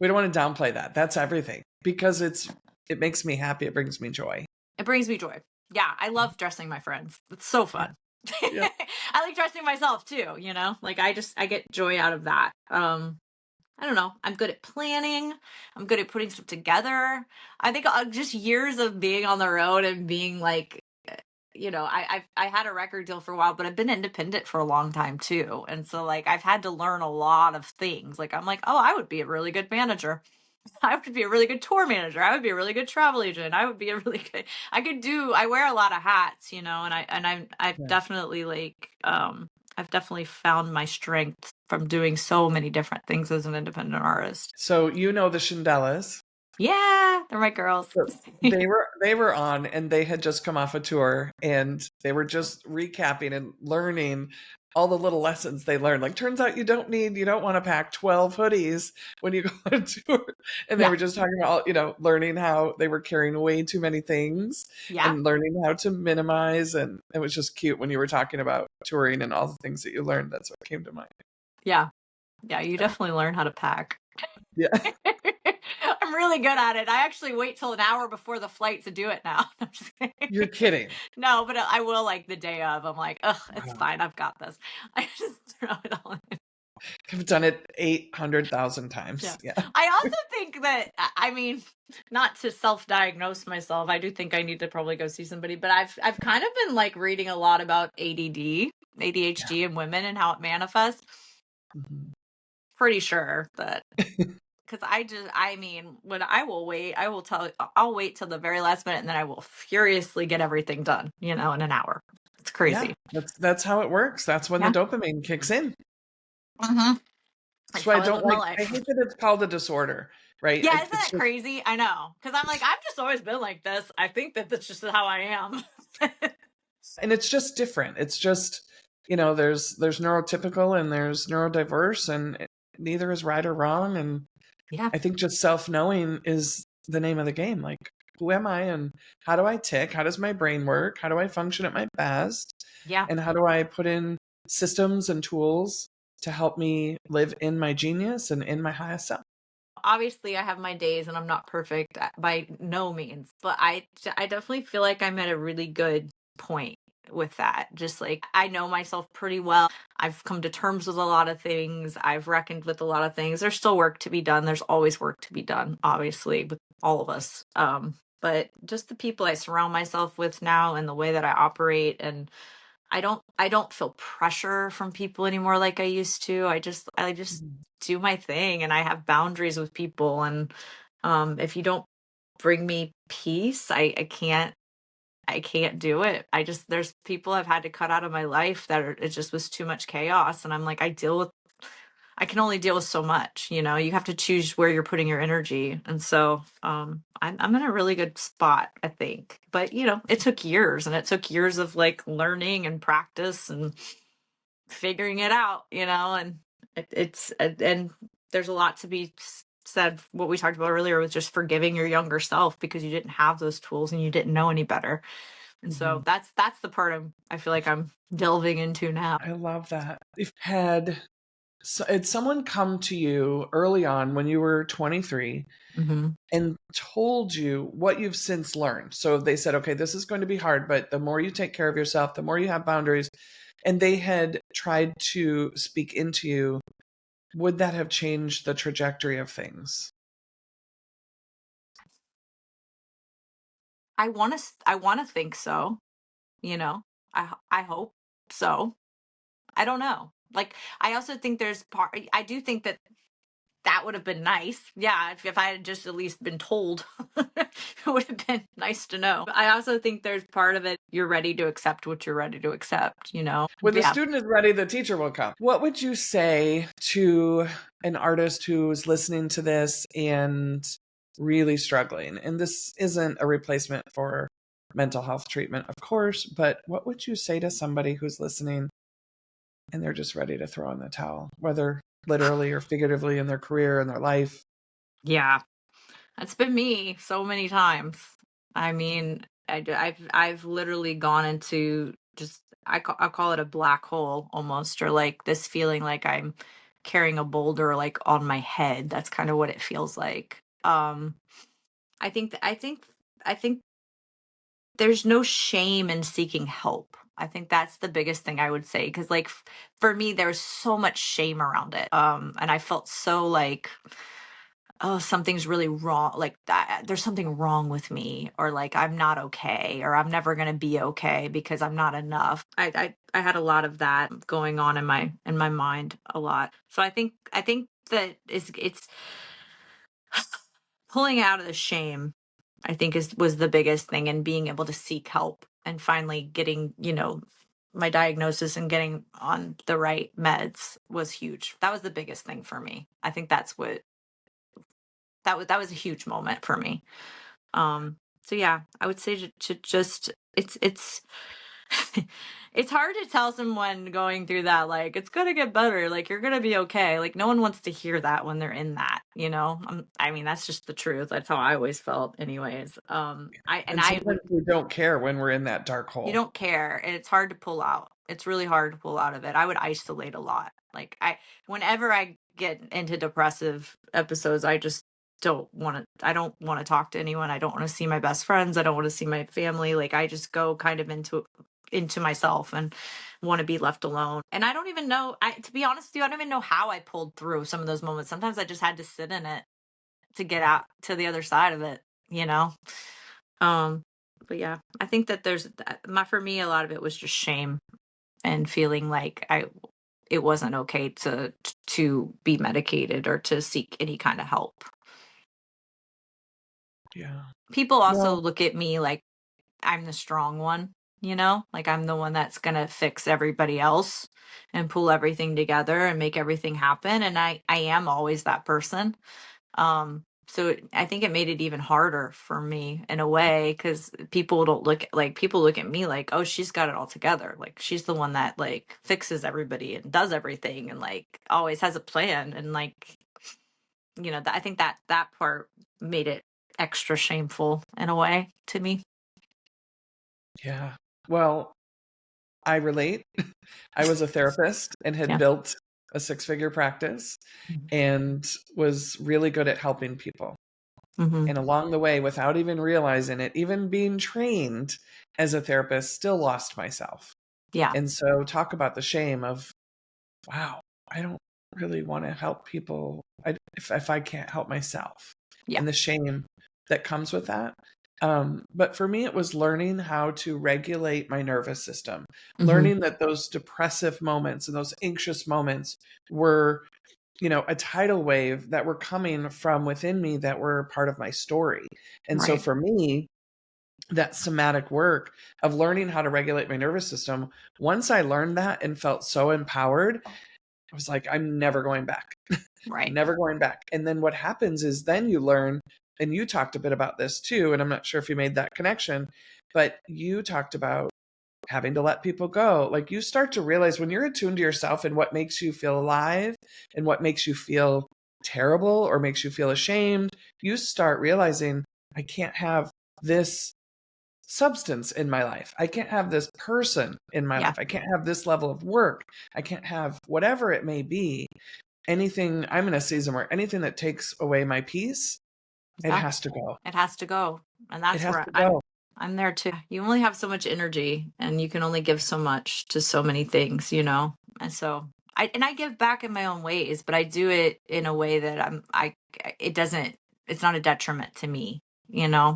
we don't want to downplay that. That's everything because it makes me happy. It brings me joy. It brings me joy. Yeah, I love dressing my friends. It's so Yeah. fun. Yeah. I like dressing myself too, Like I get joy out of that. I don't know. I'm good at planning. I'm good at putting stuff together. I think just years of being on the road and being like, I had a record deal for a while, but I've been independent for a long time too. And so like I've had to learn a lot of things. Like I'm like, oh, I would be a really good manager. I would be a really good tour manager. I would be a really good travel agent. I would be a really good. I wear a lot of hats, I've Yeah. definitely I've definitely found my strength from doing so many different things as an independent artist. So the Shindellas. Yeah, they're my girls. So they were on, and they had just come off a tour, and they were just recapping and learning all the little lessons they learned. Like turns out you don't want to pack 12 hoodies when you go on a tour. And they Yeah, were just talking about, learning how they were carrying way too many things yeah, and learning how to minimize, and it was just cute when you were talking about touring and all the things that you learned. That's what came to mind. yeah, yeah. You definitely learn how to pack. Yeah. I'm really good at it. I actually wait till an hour before the flight to do it now. I'm just kidding. You're kidding. No, but I will like the day of. I'm like, ugh, it's Wow. fine. I've got this. I just throw it all in. I've done it 800,000 times. Yeah. Yeah. I also think that, I mean, not to self-diagnose myself. I do think I need to probably go see somebody, but I've kind of been like reading a lot about ADD, Yeah. ADHD in women and how it manifests. Mhm. Pretty sure that, because I mean, when I'll wait till the very last minute, and then I will furiously get everything done, in an hour. It's crazy. that's how it works. That's when the Yeah. dopamine kicks in. Mm-hmm. That's That's why how I live my I life. hate that it's called a disorder, right? Yeah, isn't It's that just, crazy? I know. Because I'm like, I've just always been like this. I think that that's just how I am. and it's just different. It's just, there's neurotypical and there's neurodiverse, and neither is right or wrong. And Yeah. I think just self-knowing is the name of the game. Like, who am I and how do I tick? How does my brain work? How do I function at my best? Yeah. And how do I put in systems and tools to help me live in my genius and in my highest self? Obviously, I have my days and I'm not perfect by no means, but I definitely feel like I'm at a really good point with that. Just like I know myself pretty well. I've come to terms with a lot of things. I've reckoned with a lot of things. There's still work to be done. There's always work to be done, obviously, with all of us. But just the people I surround myself with now and the way that I operate, and I don't feel pressure from people anymore like I used to. I just Mhm. do my thing, and I have boundaries with people, and if you don't bring me peace, I can't do it. There's people I've had to cut out of my life that it just was too much chaos, and I'm like, I can only deal with so much, you have to choose where you're putting your energy. And so I'm in a really good spot, I think. But it took years, and it took years of like learning and practice and figuring it out, and and there's a lot to be said, what we talked about earlier, was just forgiving your younger self because you didn't have those tools and you didn't know any better. And so Mhm. that's the part I feel like I'm delving into now. I love that. If had someone come to you early on when you were 23 Hmm. and told you what you've since learned. So they said, okay, this is going to be hard, but the more you take care of yourself, the more you have boundaries, and they had tried to speak into you, would that have changed the trajectory of things? I want to think so. I hope so. I don't know. Like, I also think I do think that would have been nice. Yeah, if I had just at least been told, it would have been nice to know. But I also think there's part of it, you're ready to accept what you're ready to accept. When the Yeah. student is ready, the teacher will come. What would you say to an artist who's listening to this and really struggling? And this isn't a replacement for mental health treatment, of course, but what would you say to somebody who's listening and they're just ready to throw in the towel, whether literally or figuratively, in their career, in their life? Yeah. That's been me so many times. I mean, I've literally gone into just I call it a black hole almost, or like this feeling like I'm carrying a boulder like on my head. That's kind of what it feels like. I think there's no shame in seeking help. I think that's the biggest thing I would say, because like for me there's so much shame around it. And I felt so like, oh, something's really wrong, like that there's something wrong with me, or like I'm not okay, or I'm never going to be okay because I'm not enough. I had a lot of that going on in my mind a lot. So I think that it's pulling out of the shame, I think was the biggest thing, and being able to seek help and finally getting, my diagnosis and getting on the right meds was huge. That was the biggest thing for me. I think that was a huge moment for me. So yeah, I would say to just it's it's hard to tell someone going through that, like, it's gonna get better, like, you're gonna be okay. Like, no one wants to hear that when they're in that. I mean, that's just the truth. That's how I always felt anyways. And sometimes we don't care when we're in that dark You hole. don't care, and it's hard to pull out. It's really hard to pull out of it. I would isolate a lot. Like, whenever I get into depressive episodes, I just I don't want to talk to anyone. I don't want to see my best friends. I don't want to see my family. Like, I just go kind of into myself and want to be left alone. And I don't even know, to be honest with you, I don't even know how I pulled through some of those moments. Sometimes I just had to sit in it to get out to the other side of it, you know? Um, but yeah, I think that for me, a lot of it was just shame and feeling like it wasn't okay to be medicated or to seek any kind of help. Yeah. People also Well, look at me like I'm the strong one. you know? Like I'm the one that's going to fix everybody else and pull everything together and make everything happen. And I am always that person. I think it made it even harder for me in a way because people look at me like, oh, she's got it all together. Like she's the one that like fixes everybody and does everything and like always has a plan. And like, I think that part made it extra shameful in a way to me. Yeah. Well, I relate. I was a therapist and had Yeah. built a 6-figure practice and was really good at helping people. Mm-hmm. And along the way, without even realizing it, even being trained as a therapist, still lost myself. Yeah. And so talk about the shame of, wow, I don't really want to help people if I can't help myself. Yeah. And the shame that comes with that. But for me, it was learning how to regulate my nervous system, learning that those depressive moments and those anxious moments were, a tidal wave that were coming from within me that were part of my story. And so Right. for me, that somatic work of learning how to regulate my nervous system, once I learned that and felt so empowered, I was like, I'm never going back. Right. Never going back. And then what happens is then you learn, and you talked a bit about this too, and I'm not sure if you made that connection, but you talked about having to let people go. Like you start to realize when you're attuned to yourself and what makes you feel alive and what makes you feel terrible or makes you feel ashamed, you start realizing I can't have this substance in my life. I can't have this person in my life. I can't have this level of work. I can't have whatever it may be. Anything, I'm in a season where anything that takes away my peace, it has to go. It has to go. And It that's has where to go. I'm there too. You only have so much energy and you can only give so much to so many things, And so I give back in my own ways, but I do it in a way that it's not a detriment to me, Yeah.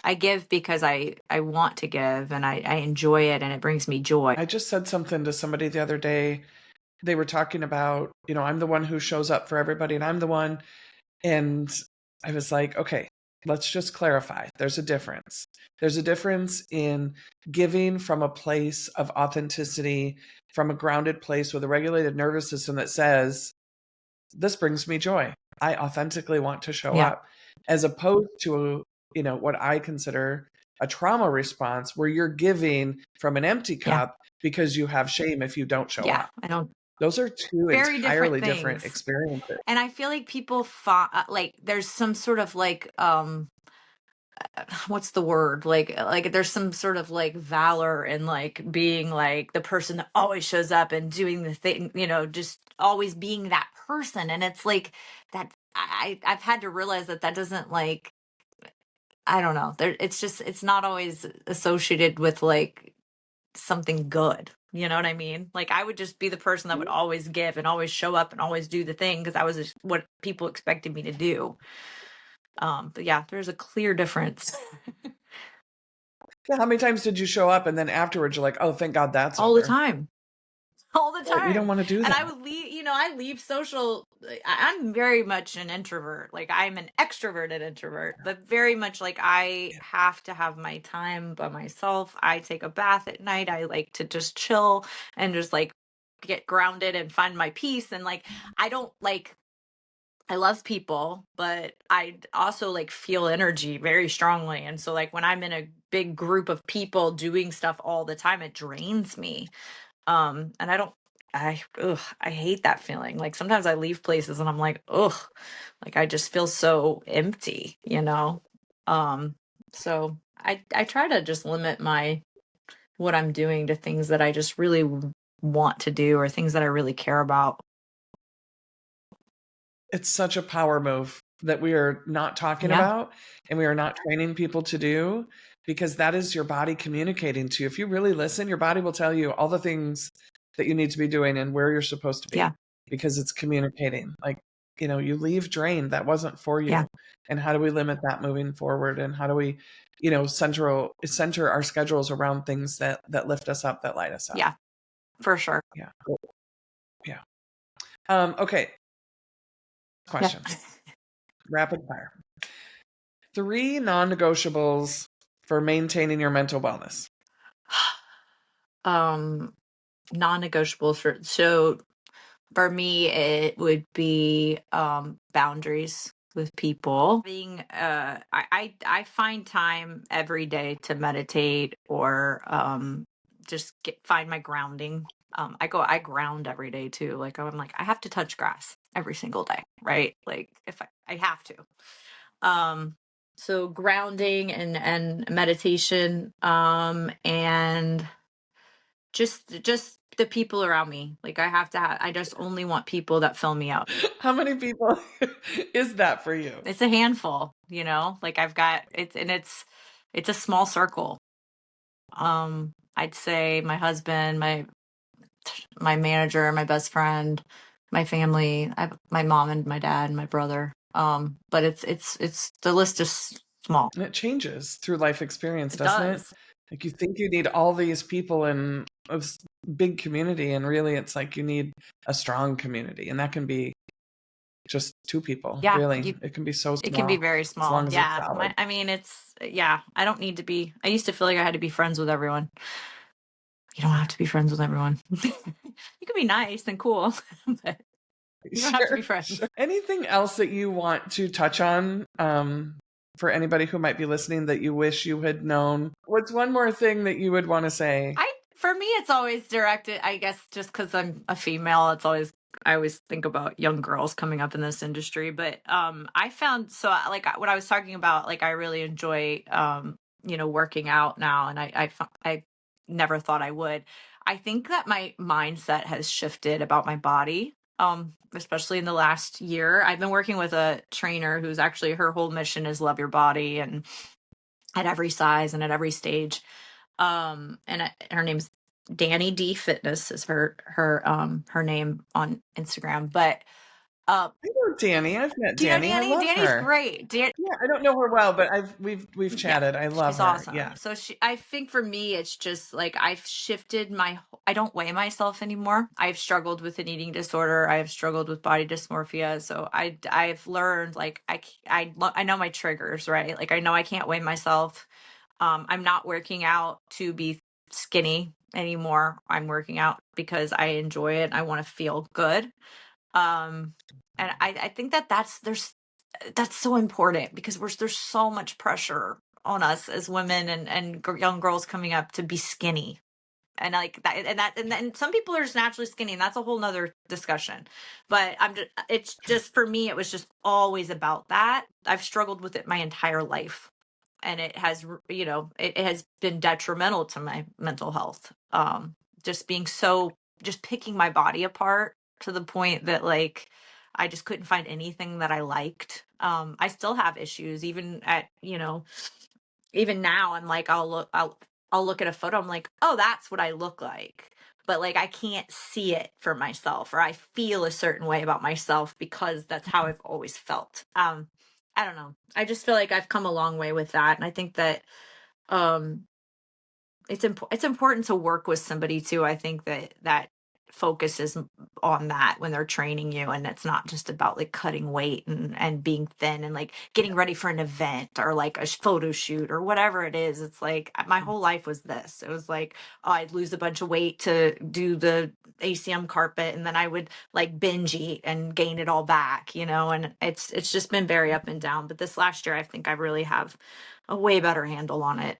I give because I want to give and I enjoy it and it brings me joy. I just said something to somebody the other day. They were talking about, I'm the one who shows up for everybody and I'm the one. And I was like, okay, let's just clarify. There's a difference. There's a difference in giving from a place of authenticity, from a grounded place with a regulated nervous system that says, this brings me joy. I authentically want to show up, as opposed to, what I consider a trauma response where you're giving from an empty cup because you have shame if you don't show up. I don't. Those are two Very entirely different different experiences. And I feel like people there's some sort of like what's the word? Like there's some sort of like valor in like being like the person that always shows up and doing the thing, just always being that person. And it's like that I've had to realize that doesn't like I don't know. It's not always associated with like something good. You know what I mean? Like I would just be the person that would always give and always show up and always do the thing because that was just what people expected me to do. But yeah, there's a clear difference. Yeah, how many times did you show up and then afterwards you're like, oh, thank God that's All over. the time. All the time. Right, we don't want to do that. And I would leave, I leave social. I'm very much an introvert. Like I'm an extroverted introvert, but very much like I have to have my time by myself. I take a bath at night. I like to just chill and just like get grounded and find my peace. And like, I don't like, I love people, but I also like feel energy very strongly. And so like when I'm in a big group of people doing stuff all the time, it drains me. And I hate that feeling. Like sometimes I leave places and I'm like, ugh, like I just feel so empty, So I try to just limit what I'm doing to things that I just really want to do or things that I really care about. It's such a power move that we are not talking about and we are not training people to do, because that is your body communicating to you. If you really listen, your body will tell you all the things that you need to be doing and where you're supposed to be, because it's communicating. Like, you leave drained. That wasn't for you. And how do we limit that moving forward? And how do we, center our schedules around things that lift us up, that light us up? Yeah, for sure. Yeah. Yeah. Okay. Questions. Rapid fire. 3 non-negotiables for maintaining your mental wellness? Non-negotiables so for me it would be boundaries with people. Being I find time every day to meditate or just find my grounding. I ground every day too. Like I'm like I have to touch grass every single day, right? Like if I have to. Um so grounding and meditation and just the people around me. Like I just only want people that fill me up. How many people is that for you? It's a handful, like I've got it's a small circle. I'd say my husband, my manager, my best friend, my family, my mom and my dad and my brother. But it's the list is small. And it changes through life experience, It doesn't it? does. Like you think you need all these people in a big community, and really it's like you need a strong community, and that can be just two people. Yeah, Really, it can be so it can be small very as long small. as it's Yeah. solid. I don't need to be, I used to feel like I had to be friends with everyone. You don't have to be friends with everyone. You can be nice and cool, but you don't have to be friends. Sure. Anything else that you want to touch on for anybody who might be listening that you wish you had known? What's one more thing that you would want to say? For me, it's always directed, I guess, just because I'm a female, I always think about young girls coming up in this industry. But I found, like what I was talking about, like I really enjoy, working out now. And I never thought I would. I think that my mindset has shifted about my body, especially in the last year. I've been working with a trainer who's actually, her whole mission is love your body and at every size and at every stage. Her name's Danny D Fitness is her name on Instagram. But I know Danny. I've met do you know Danny. I Danny? love Danny's her. great. Yeah, I don't know her well, but we've Yeah, chatted. I love she's her. awesome. Yeah. So I think for me, it's just like I've shifted I don't weigh myself anymore. I've struggled with an eating disorder. I have struggled with body dysmorphia. So I've learned like I know my triggers, right? Like I know I can't weigh myself. I'm not working out to be skinny anymore. I'm working out because I enjoy it. I want to feel good. And I think that's so important because there's so much pressure on us as women and young girls coming up to be skinny. And like and some people are just naturally skinny, and that's a whole nother discussion. But it's just for me, it was just always about that. I've struggled with it my entire life, and it has it has been detrimental to my mental health. Just being just picking my body apart to the point that like I just couldn't find anything that I liked. I still have issues even even now. I'm like I'll look at a photo, I'm like, oh, that's what I look like. But like I can't see it for myself, or I feel a certain way about myself because that's how I've always felt. I don't know. I just feel like I've come a long way with that. And I think that um it's important to work with somebody too. I think that focuses on that when they're training you, and it's not just about like cutting weight and being thin and like getting ready for an event or like a photo shoot or whatever it is. It's like my whole life was this. It was like, oh, I'd lose a bunch of weight to do the ACM carpet, and then I would like binge eat and gain it all back, and it's just been very up and down. But this last year I think I really have a way better handle on it.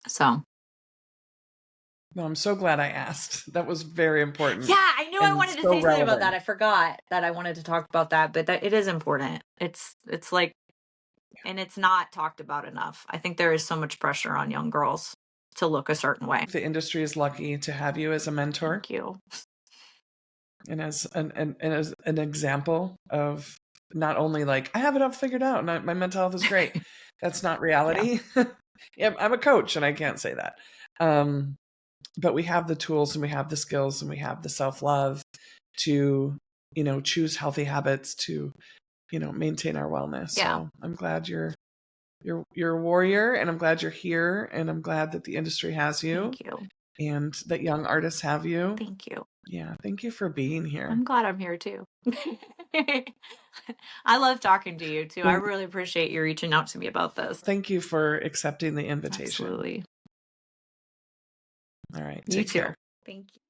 So No, I'm so glad I asked. That was very important. yeah, I knew I And wanted to so say something about relevant. that. I forgot that I wanted to talk about that, but it is important. It's like, and it's not talked about enough. I think there is so much pressure on young girls to look a certain way. The industry is lucky to have you as a mentor Thank you. and as as an example of not only like I have it all figured out and my mental health is great. That's not reality. Yeah, I'm a coach and I can't say that. But we have the tools and we have the skills and we have the self-love to, choose healthy habits to, maintain our wellness. Yeah. So I'm glad you're a warrior, and I'm glad you're here, and I'm glad that the industry has you. Thank you. And that young artists have you. Thank you. Yeah, thank you for being here. I'm glad I'm here too. I love talking to you too. I Well, really appreciate you reaching out to me about this. thank you for accepting the invitation. Absolutely. All right. You Take too. care. Thank you.